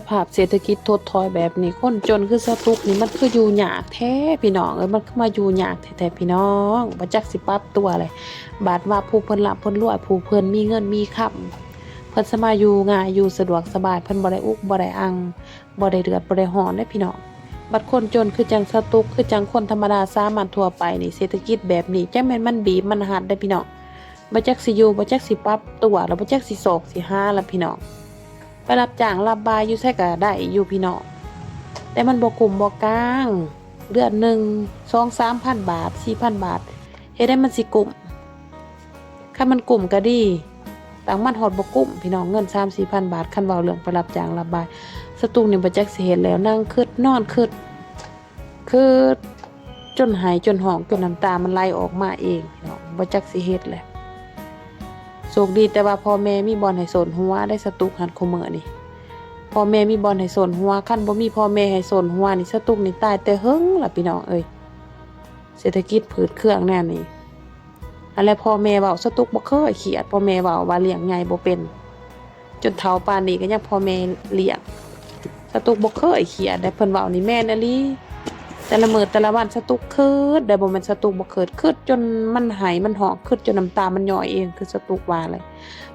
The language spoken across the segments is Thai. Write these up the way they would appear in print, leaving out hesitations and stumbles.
ภาพเศรษฐกิจถดถอยแบบนี้คนจนคือสตุกนี่มันคืออยู่ยากแท้พี่น้องมันคือมาอยู่ยากแท้ๆพี่น้องบ่จักสิปรับตัวเลยบาดว่าผู้เพิ่นร่ำเพิ่นรวยผู้เพิ่นมีเงินมีคำเพิ่นสามารถอยู่ง่ายอยู่สะดวกสบายเพิ่นบ่ได้อุกบ่ได้อังบ่ได้เดือดบ่ได้ร้อนเด้พี่น้องบัดคนจนคือจังสตุกคือจังคนธรรมดาสามัญทั่วไปนี่เศรษฐกิจแบบนี้จังแม่นมันบีบมันหัดได้พี่น้องบ่จักสิอยู่บ่จักสิปรับตัวแล้วบ่จักสิโศกสิหาล่ะพี่น้องไปรับจ้างรับบายอยู่ไสก็ได้อยู่พี่น้องแต่มันบ่คุ้มบ่กลางเดือนหนึ่ง 2-3,000 บาท 4,000 บาทเฮ็ดให้มันสิกุ้มคันมันกุ้มก็ดีต่างมันฮอดบ่กุ้มพี่น้องเงิน 3-4,000 บาทคันเว้าเรื่องไปรับจ้างรับบายสตุกนี่บ่จักสิเฮ็ดแล้วนั่งคิดนอนคิดคือจนหายจนห้องจนน้ำตามันไหลออกมาเองพี่น้องบ่จักสิเฮ็ดแหละโชคดีแต่ว่าพ่อแม่มีบ่อนให้สนหัวได้สตุกหันคุมื้อนี่พ่อแม่มีบ่อนให้สนหัวคันบ่มีพ่อแม่ให้สนหัวนี่สตุกนี่ตายแต่หึงล่ะพี่น้องเอ้ยเศรษฐกิจผืดเครื่องแน่นี่อันแล้วพ่อแม่เว้าสตุกบ่เคยเขียดพ่อแม่เว้าว่าเลี้ยงใหญ่บ่เป็นจนเฒ่าปานนี้ก็ยังพ่อแม่เลี้ยงสตุกบ่เคยเขียดได้เพิ่นเว้านี่แม่นอีหลีแต่ละมื้อแต่ละวันสตุกคิดได้บ่แม่นสตุกบ่คิดจนมันหายมันหอกคิดจนน้ำตามันย่อยเองคือสตุกว่าเลย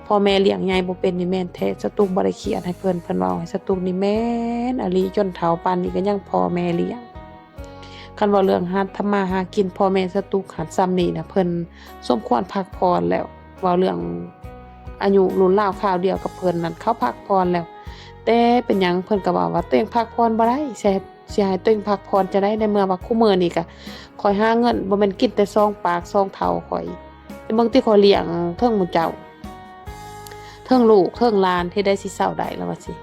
พ่อแม่เลี้ยงใหญ่บ่เป็นนี่แม่นแท้สตุกบ่ได้เขียดให้เพิ่นเว้าให้สตุกนี่แม่นอีหลีจนเฒ่าปานนี้ก็ยังพ่อแม่เลี้ยงคันว่าเรื่องหาทำมาหากินพ่อแม่สตุกหัดซ้ำนี่นะเพิ่นสมควรพักผ่อนแล้วเว้าเรื่องอายุรุ่นราวคราวเดียวกับเพิ่นนั่นเขาพักผ่อนแล้วแต่เป็นหยังเพิ่นก็ว่าตัวเองพักผ่อนบ่ได้สิให้ตัวเองพักผ่อนจะได้ในเมื่อว่าคุมื้อนี้ก็คอยหาเงินบ่แม่นกินแต่ซองปากซองเฒ่าข่อยแต่บางทีข่อยเลี้ยงเทิงหมู่เจ้าเทิงลูกเทิงหลานที่ได้สิเซาได้แล้วว่าสิ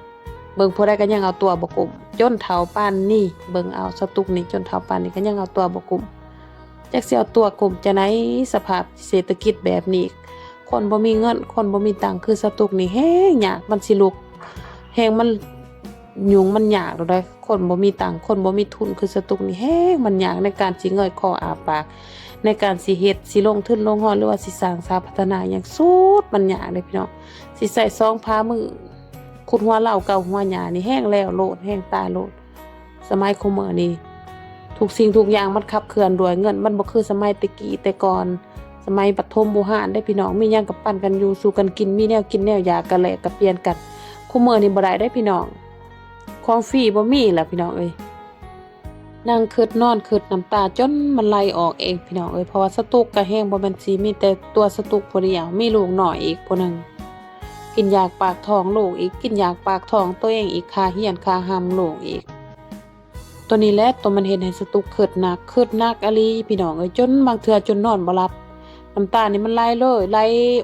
เบิ่งผู้ใดก็ยังเอาตัวบ่กุมจนเฒ่าปานนี้เบิ่งเอาสตุกนี่จนเฒ่าปานนี้ก็ยังเอาตัวบ่กุมจักสิเอาตัวกุมจะไหนสภาพเศรษฐกิจแบบนี้คนบ่มีเงินคนบ่มีตังค์คือสตุกนี่แฮงยากมันสิลุกแฮงมันยุงมันยากได้คนบ่มีตังค์คนบ่มีทุนคือสตุกนี่แฮงมันยากในการสิเงยคออาปากในการสิเฮ็ดสิลงทุนลงฮ้อนหรือว่าสิสร้างสาพัฒนาหยังสุดมันยากเด้พี่น้องสิใส่ซองพามือขุดหัวเหล้าเก่าหัวหญ้านี่แห้งแล้วโลดแห้งตายโลดสมัยคุมื้อนี้ทุกสิ่งทุกอย่างมันขับเคลื่อนด้วยเงินมันบ่คือสมัยตะกี้แต่ก่อนสมัยปฐมโบราณได้พี่น้องมีหยังก็ปั้นกันอยู่สู่กันกินมีแนวกินแนวอยากกันแลกกันเปลี่ยนกันคุมื้อนี้บ่ได้พี่น้องของฟรีบ่มีล่ะพี่น้องเอ้ยนั่งคิดนอนคิดน้ำตาจนมันไหลออกเองพี่น้องเอ้ยเพราะว่าสตุกก็แห้งบ่แม่นสิมีแต่ตัวสตุกผู้เดียวมีลูกน้อยอีกผู้นึงกินยากปากท้องลูกอีกกินยากปากท้องตัวเองอีกค่าเฮียนค่าหำลูกอีกตัวนี้แหละตัวมันเฮ็ดให้สตุกคิดหนักอีหลีพี่น้องเอ้ยจนบางเทื่อจนนอนบ่หลับน้ำตานี่มันไหล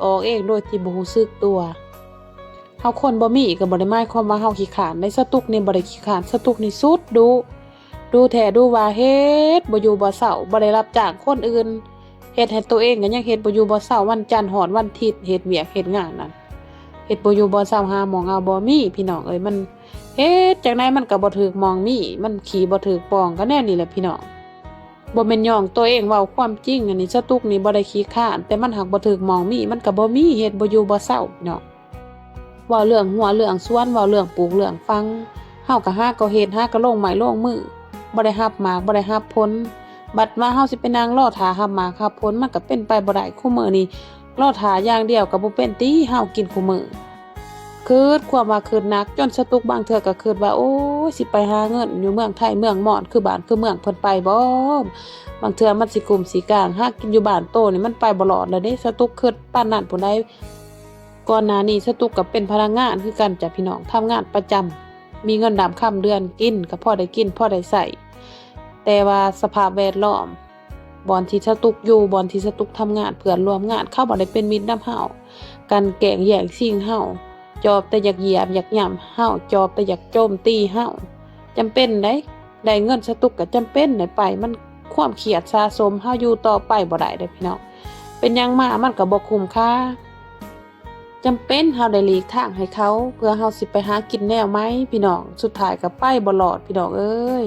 ออกเองโดยที่บ่รู้สึกตัวเฮาคนบ่มีก็บ่ได้หมายความว่าเฮาขี้ขลาดในสตุกนี่บ่ได้ขี้ขลาดสตุกนี่สุดดูแท้ดูว่าเฮ็ดบ่อยู่บ่เช้าบ่ได้รับจ้างคนอื่นเฮ็ดให้ตัวเองก็ยังเฮ็ดบ่อยู่บ่เช้าวันจันทร์ฮอดวันอาทิตย์เฮ็ดเวียกเฮ็ดงานนั่นเฮ็ดบ่อยู่บ่เช้าหาหมองเอาบ่มีพี่น้องเอ้ยมันเฮ็ดจังได๋มันก็บ่ถูกมองมีมันขี้บ่ถูกปองก็แน่นี่แหละพี่น้องบ่แม่นย่องตัวเองเว้าความจริงอันนี้สตุกนี่บ่ได้ขี้คร้านแต่มันหักบ่ถูกมองมีมันก็บ่มีเฮ็ดบ่อยู่บ่เช้าพี่น้องเว้าเรื่องหัวเรื่องสวนเว้าเรื่องปลูกเรื่องฟังเฮาก็หาก็เฮ็ดหาก็ลงไม้ลงมือบ่ได้รับหมากบ่ได้รับผลบัดว่าเฮาสิไปนั่งรอท่ารับหมากรับผลมันก็เป็นไปบ่ได้คุมื้อนี้รอท่าอย่างเดียวก็บ่เป็นติเฮากินคุมื้อคิดความว่าคิดหนักจนสตุกบางเทื่อก็คิดว่าโอ้ยสิไปหาเงินอยู่เมืองไทยเมืองมอญคือบ้านคือเมืองเพิ่นไปบ่บางเทื่อมันสิกุมสิกลางหากินอยู่บ้านโตนี่มันไปบ่รอดแล้วเด้สตุกคิดปานนั้นผู้ใดก่อนหน้านี้สตุกก็เป็นพนักงานคือกันจ้ะพี่น้องทำงานประจำมีเงินดำค่ำเดือนกินก็พอได้กินพอได้ใช้แต่ว่าสภาพแวดล้อมบ่อนที่สตุกอยู่บ่อนที่สตุกทำงานเพื่อนร่วมงานเขาบ่ได้เป็นมิตรนำเฮากันแกล้งแย่งชิงเฮาจอบแต่อยากเหยียบอยากย่ำเฮาจอบแต่อยากโจมตีเฮาจำเป็นได้เงินสตุกก็จำเป็นได้ไปมันความเครียดสะสมเฮาอยู่ต่อไปบ่ได้เด้อพี่น้องเป็นหยังมามันก็บ่คุ้มค่าจำเป็นเฮาได้หลีกทางให้เขาเพื่อเฮาสิไปหากินแนวไหมพี่น้องสุดท้ายก็ไปบ่รอดพี่น้องเอ้ย